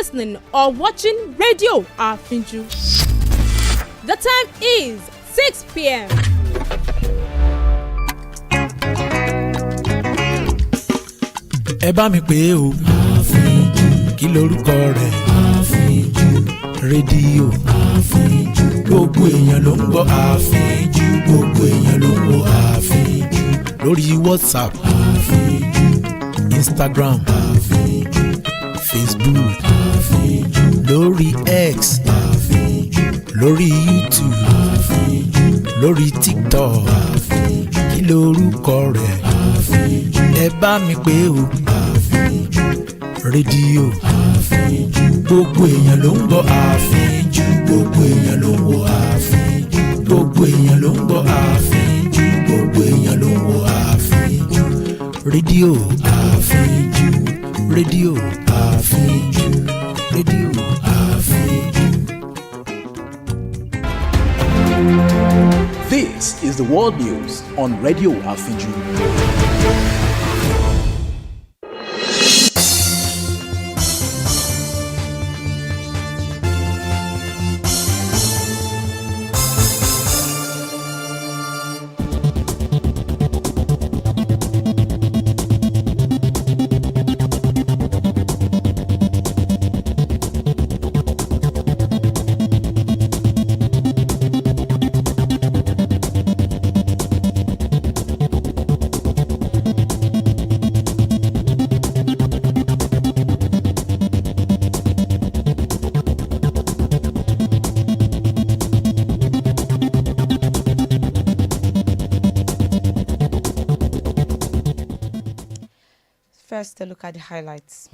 listening or watching Radio Afinju. The time is 6 p.m. Ẹ bá mi pè o. Àfínjú. Kí lorúkọ rẹ̀? Àfínjú. Rédíò. Àfínjú. Gbogbo èèyàn ló ń gbọ́ Àfínjú. Gbogbo èèyàn ló ń gbọ́ Àfínjú. Lórí WhatsApp. Àfínjú. Instagram. Àfínjú. Facebook. Àfínjú. Lórí X. Àfínjú. Lórí YouTube. Àfínjú. Lórí TikTok. Àfínjú. Kí lorúkọ rẹ̀? Àfínjú. Ẹ bá mi pè o. Àfínjú. Rédíò. Àfínjú. Gbogbo èèyàn ló ń gbọ́ Àfínjú. Gbogbo èèyàn ló ń gbọ́ Àfínjú. Gbogbo èèyàn ló ń gbọ́ Àfínjú. Gbogbo èèyàn ló ń gbọ́ Àfínjú. Rédíò Àfínjú. Rédíò Àfínjú. Rédíò Àfínjú. This is the world news on Radio Afinju. First, a look at the highlights.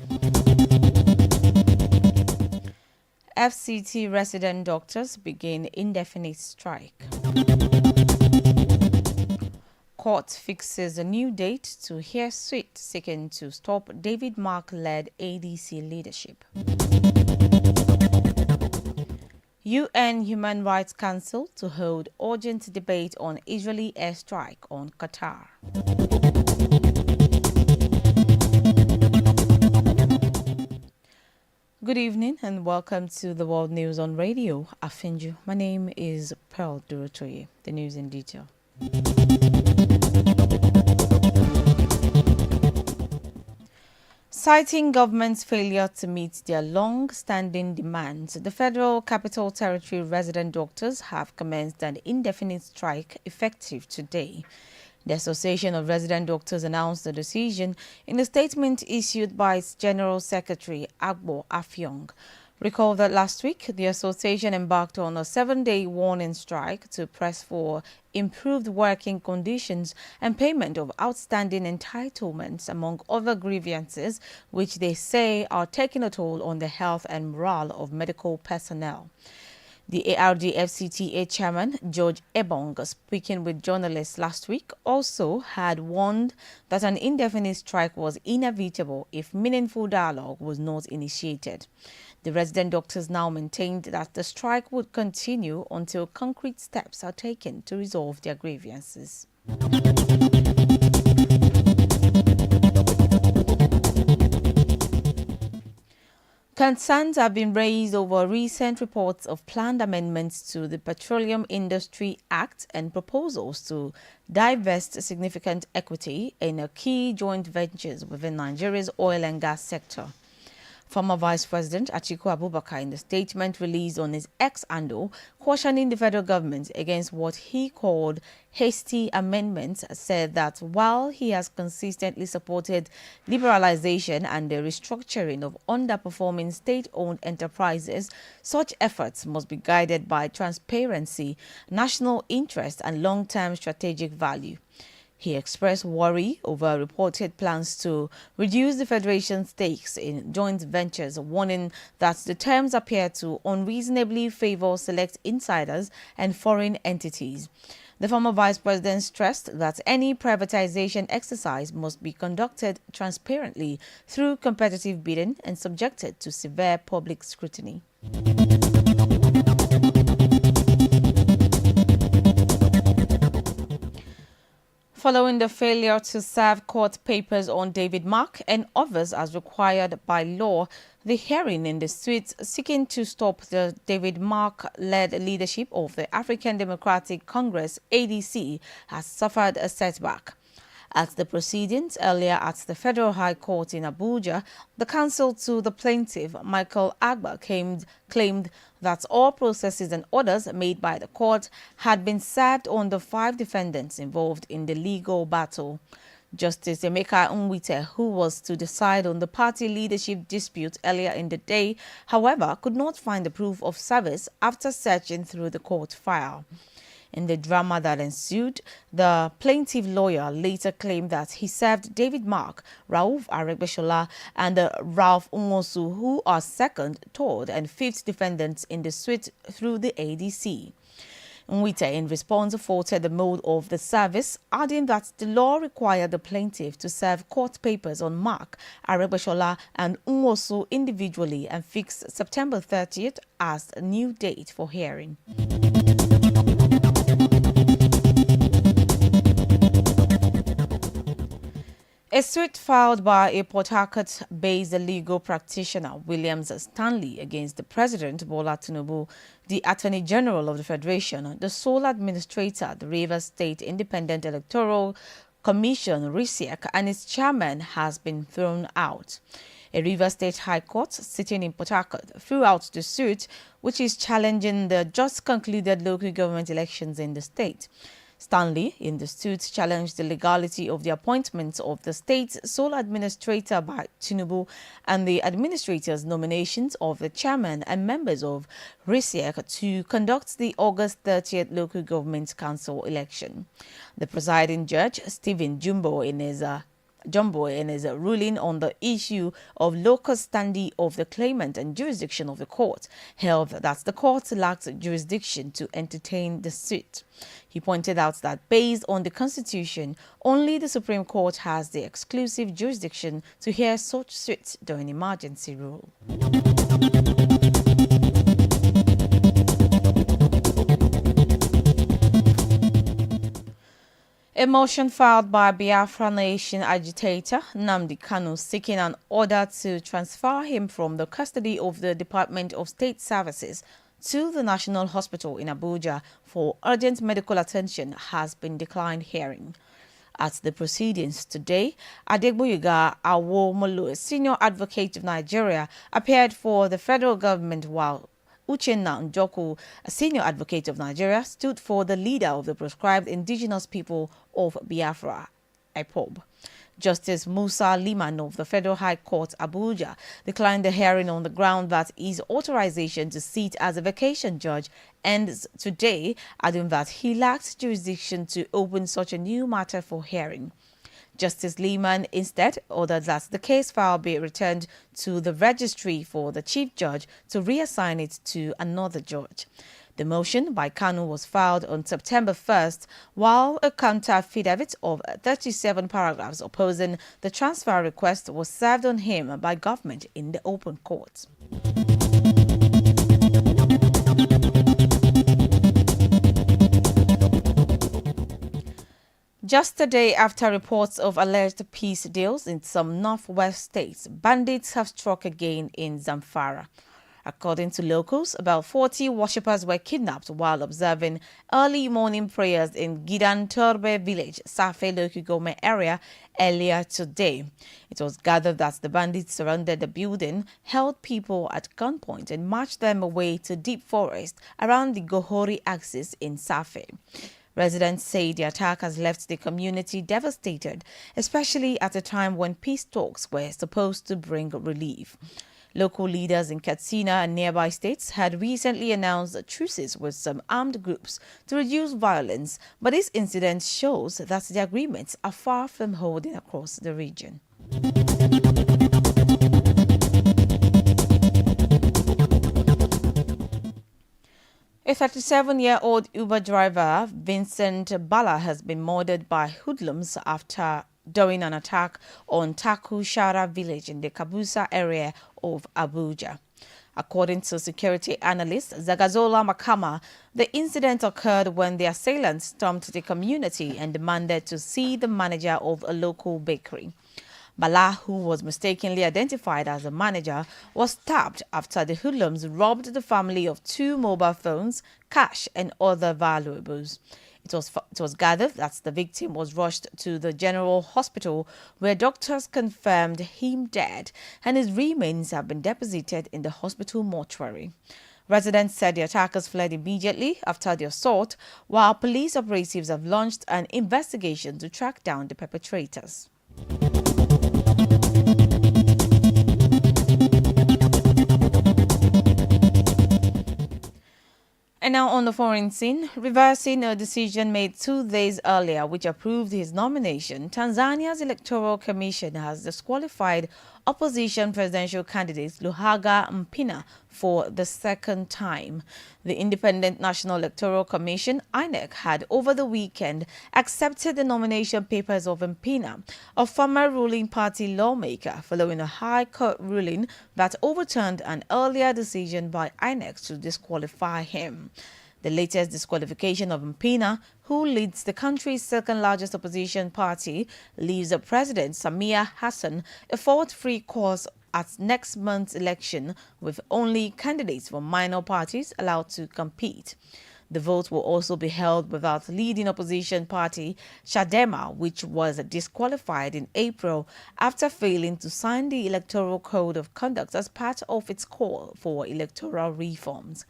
FCT resident doctors begin indefinite strike. Court fixes a new date to hear suit seeking to stop David Mark-led ADC leadership. UN Human Rights Council to hold urgent debate on Israeli airstrike on Qatar. Good evening and welcome to the World News on Radio Afinju. My name is Pearl Durotoye. The news in detail. Citing government's failure to meet their long-standing demands, the Federal Capital Territory resident doctors have commenced an indefinite strike effective today. The Association of Resident Doctors announced the decision in a statement issued by its General Secretary, Agbo Afyong. Recall that last week, the association embarked on a 7-day warning strike to press for improved working conditions and payment of outstanding entitlements, among other grievances, which they say are taking a toll on the health and morale of medical personnel. The ARD-FCTA chairman, George Ebong, speaking with journalists last week, also had warned that an indefinite strike was inevitable if meaningful dialogue was not initiated. The resident doctors now maintained that the strike would continue until concrete steps are taken to resolve their grievances. Concerns have been raised over recent reports of planned amendments to the Petroleum Industry Act and proposals to divest significant equity in a key joint ventures within Nigeria's oil and gas sector. Former Vice President Atiku Abubakar, in the statement released on his X handle, cautioning the federal government against what he called hasty amendments, said that while he has consistently supported liberalization and the restructuring of underperforming state-owned enterprises, such efforts must be guided by transparency, national interest, and long-term strategic value. He expressed worry over reported plans to reduce the Federation's stakes in joint ventures, warning that the terms appear to unreasonably favor select insiders and foreign entities. The former vice president stressed that any privatization exercise must be conducted transparently through competitive bidding and subjected to severe public scrutiny. Following the failure to serve court papers on David Mark and others as required by law, the hearing in the suit seeking to stop the David Mark-led leadership of the African Democratic Congress, ADC, has suffered a setback. At the proceedings earlier at the Federal High Court in Abuja, the counsel to the plaintiff, Michael Agba, claimed that all processes and orders made by the court had been served on the 5 defendants involved in the legal battle. Justice Emeka Nwite, who was to decide on the party leadership dispute earlier in the day, however, could not find the proof of service after searching through the court file. In the drama that ensued, the plaintiff lawyer later claimed that he served David Mark, Rauf Aregbesola, and Ralph Nwosu, who are second, third, and fifth defendants in the suit through the ADC. Nwite, in response, faulted the mode of the service, adding that the law required the plaintiff to serve court papers on Mark, Aregbesola, and Nwosu individually and fixed September 30th as a new date for hearing. A suit filed by a Port Harcourt-based legal practitioner, Williams Stanley, against the President Bola Tinubu, the Attorney General of the Federation, the sole administrator, the Rivers State Independent Electoral Commission, RISIEC, and its chairman has been thrown out. A Rivers State High Court sitting in Port Harcourt threw out the suit, which is challenging the just concluded local government elections in the state. Stanley, in the suit, challenged the legality of the appointments of the state's sole administrator by Tinubu and the administrator's nominations of the chairman and members of RISIEC to conduct the August 30th local government council election. The presiding judge, Stephen Jumbo, in his ruling on the issue of locus standi of the claimant and jurisdiction of the court, held that the court lacked jurisdiction to entertain the suit. He pointed out that based on the Constitution, only the Supreme Court has the exclusive jurisdiction to hear such suits during emergency rule. A motion filed by Biafra Nation agitator Nnamdi Kanu seeking an order to transfer him from the custody of the Department of State Services to the National Hospital in Abuja for urgent medical attention has been declined hearing. At the proceedings today, Adegboyega Awomolo, senior advocate of Nigeria, appeared for the federal government, while Uchenna Njoku, a senior advocate of Nigeria, stood for the leader of the proscribed indigenous people of Biafra, IPOB. Justice Musa Liman of the Federal High Court, Abuja, declined the hearing on the ground that his authorization to sit as a vacation judge ends today, adding that he lacked jurisdiction to open such a new matter for hearing. Justice Liman instead ordered that the case file be returned to the registry for the chief judge to reassign it to another judge. The motion by Kanu was filed on September 1st, while a counter affidavit of 37 paragraphs opposing the transfer request was served on him by government in the open court. Just a day after reports of alleged peace deals in some northwest states, bandits have struck again in Zamfara. According to locals, about 40 worshippers were kidnapped while observing early morning prayers in Gidan Turbe village, Safe local government area, earlier today. It was gathered that the bandits surrounded the building, held people at gunpoint and marched them away to deep forest around the Gohori axis in Safe. Residents say the attack has left the community devastated, especially at a time when peace talks were supposed to bring relief. Local leaders in Katsina and nearby states had recently announced truces with some armed groups to reduce violence, but this incident shows that the agreements are far from holding across the region. A 37-year-old Uber driver, Vincent Bala, has been murdered by hoodlums during an attack on Taku Shara village in the Kabusa area of Abuja. According to security analyst Zagazola Makama, the incident occurred when the assailants stormed the community and demanded to see the manager of a local bakery. Bala, who was mistakenly identified as the manager, was stabbed after the hoodlums robbed the family of 2 mobile phones, cash and other valuables. It was gathered that the victim was rushed to the general hospital where doctors confirmed him dead and his remains have been deposited in the hospital mortuary. Residents said the attackers fled immediately after the assault, while police operatives have launched an investigation to track down the perpetrators. And now on the foreign scene, reversing a decision made 2 days earlier which approved his nomination, Tanzania's Electoral Commission has disqualified opposition presidential candidate Luhaga Mpina for the second time. The Independent National Electoral Commission, INEC, had over the weekend accepted the nomination papers of Mpina, a former ruling party lawmaker, following a High Court ruling that overturned an earlier decision by INEC to disqualify him. The latest disqualification of Mpina, who leads the country's second-largest opposition party, leaves the president, Samia Hassan, a 4th free course at next month's election, with only candidates from minor parties allowed to compete. The vote will also be held without leading opposition party Chadema, which was disqualified in April after failing to sign the Electoral Code of Conduct as part of its call for electoral reforms.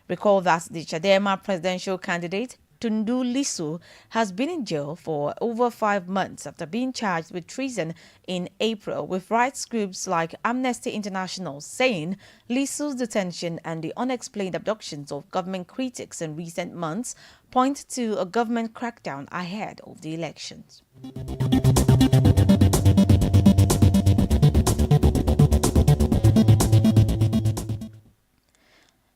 Recall that the Chadema presidential candidate, Tundu Lissu, has been in jail for over 5 months after being charged with treason in April, with rights groups like Amnesty International saying Lissu's detention and the unexplained abductions of government critics in recent months point to a government crackdown ahead of the elections.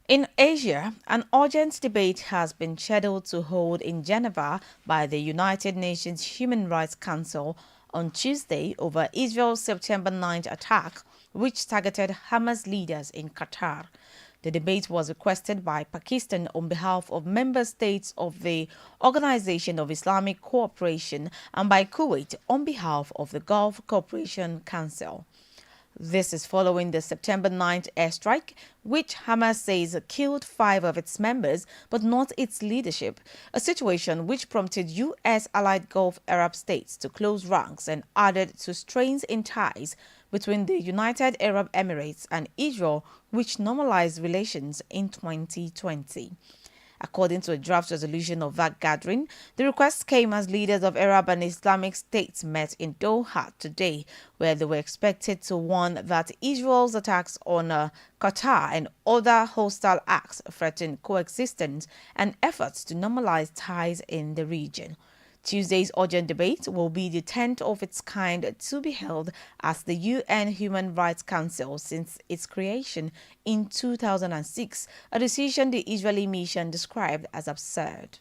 In Asia, an urgent debate has been scheduled to hold in Geneva by the United Nations Human Rights Council on Tuesday over Israel's September 9th attack, which targeted Hamas leaders in Qatar. The debate was requested by Pakistan on behalf of member states of the Organization of Islamic Cooperation and by Kuwait on behalf of the Gulf Cooperation Council. This is following the September 9th airstrike, which Hamas says killed 5 of its members but not its leadership, a situation which prompted U.S. allied Gulf Arab states to close ranks and added to strains in ties between the United Arab Emirates and Israel, which normalized relations in 2020. According to a draft resolution of that gathering, the request came as leaders of Arab and Islamic states met in Doha today, where they were expected to warn that Israel's attacks on Qatar and other hostile acts threaten coexistence and efforts to normalize ties in the region. Tuesday's urgent debate will be the 10th of its kind to be held as the UN Human Rights Council since its creation in 2006, a decision the Israeli mission described as absurd.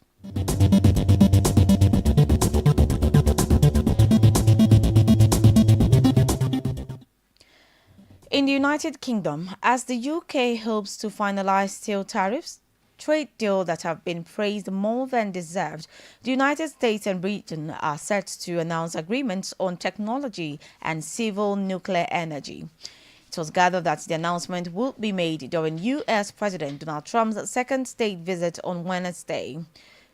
In the United Kingdom, as the UK hopes to finalize steel tariffs, trade deal that have been praised more than deserved, the United States and Britain are set to announce agreements on technology and civil nuclear energy. It was gathered that the announcement would be made during U.S. President Donald Trump's second state visit on Wednesday.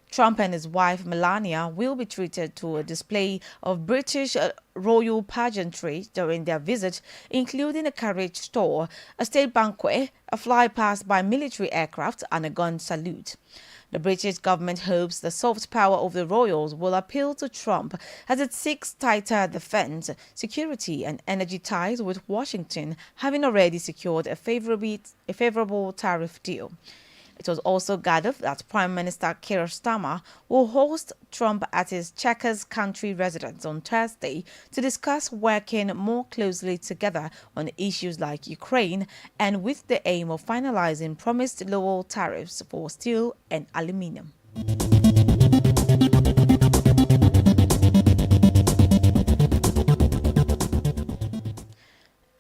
Trump and his wife Melania will be treated to a display of British royal pageantry during their visit, including a carriage tour, a state banquet, a flypast by military aircraft, and a gun salute. The British government hopes the soft power of the royals will appeal to Trump as it seeks tighter defense, security, and energy ties with Washington, having already secured a favorable tariff deal. It was also gathered that Prime Minister Keir Starmer will host Trump at his Chequers country residence on Thursday to discuss working more closely together on issues like Ukraine and with the aim of finalizing promised lower tariffs for steel and aluminum.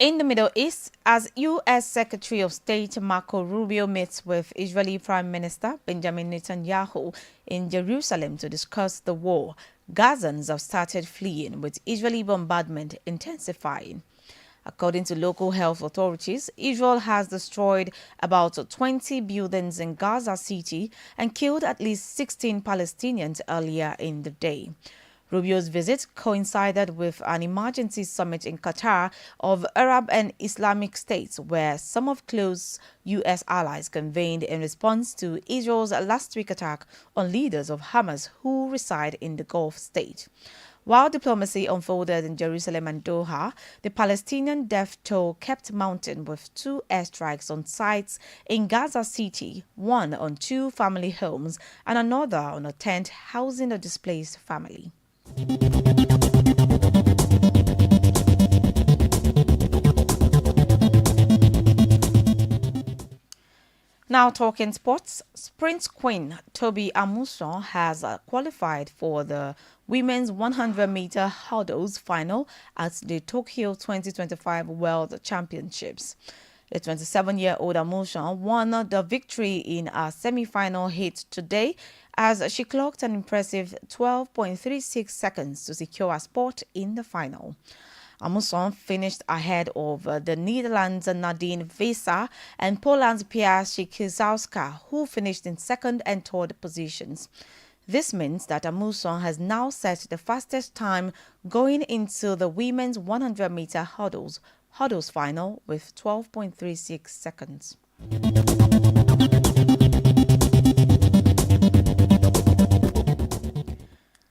In the Middle East, as U.S. Secretary of State Marco Rubio meets with Israeli Prime Minister Benjamin Netanyahu in Jerusalem to discuss the war, Gazans have started fleeing, with Israeli bombardment intensifying. According to local health authorities, Israel has destroyed about 20 buildings in Gaza City and killed at least 16 Palestinians earlier in the day. Rubio's visit coincided with an emergency summit in Qatar of Arab and Islamic states, where some of close U.S. allies convened in response to Israel's last week attack on leaders of Hamas who reside in the Gulf state. While diplomacy unfolded in Jerusalem and Doha, the Palestinian death toll kept mounting, with 2 airstrikes on sites in Gaza City, one on 2 family homes and another on a tent housing a displaced family. Now talking sports, sprint queen Toby Amuson has qualified for the women's 100-meter hurdles final at the Tokyo 2025 World Championships. The 27-year-old Amuson won the victory in a semi-final heat today as she clocked an impressive 12.36 seconds to secure a spot in the final. Amuson finished ahead of the Netherlands' Nadine Visser and Poland's Pia Szykizowska, who finished in second and third positions. This means that Amuson has now set the fastest time going into the women's 100-meter hurdles final with 12.36 seconds.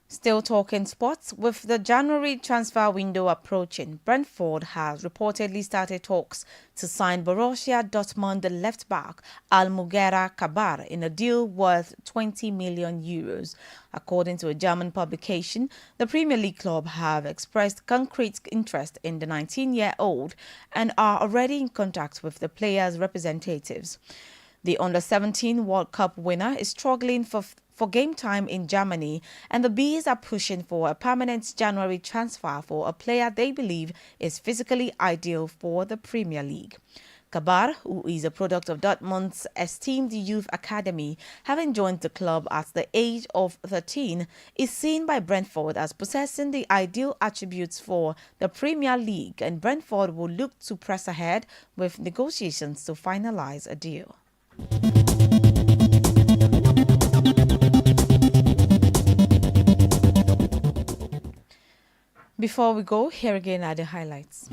Still talking sports, with the January transfer window approaching, Brentford has reportedly started talks to sign Borussia Dortmund left-back Almugera Kabar in a deal worth €20 million. According to a German publication, the Premier League club have expressed concrete interest in the 19-year-old and are already in contact with the player's representatives. The Under-17 World Cup winner is struggling for game time in Germany, and the Bees are pushing for a permanent January transfer for a player they believe is physically ideal for the Premier League. Kabar, who is a product of Dortmund's esteemed youth academy, having joined the club at the age of 13, is seen by Brentford as possessing the ideal attributes for the Premier League, and Brentford will look to press ahead with negotiations to finalize a deal. Before we go, here again are the highlights.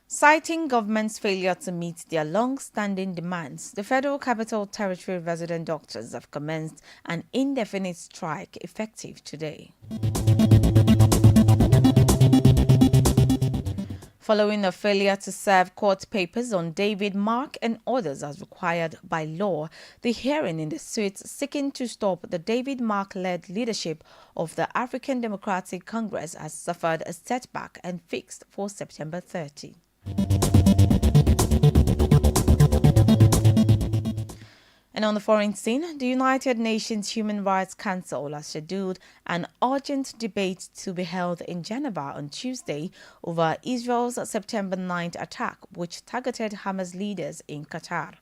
Citing government's failure to meet their long-standing demands, the Federal Capital Territory resident doctors have commenced an indefinite strike effective today. Following a failure to serve court papers on David Mark and others as required by law, the hearing in the suit seeking to stop the David Mark-led leadership of the African Democratic Congress has suffered a setback and fixed for September 30. And on the foreign scene, the United Nations Human Rights Council has scheduled an urgent debate to be held in Geneva on Tuesday over Israel's September 9th attack, which targeted Hamas leaders in Qatar.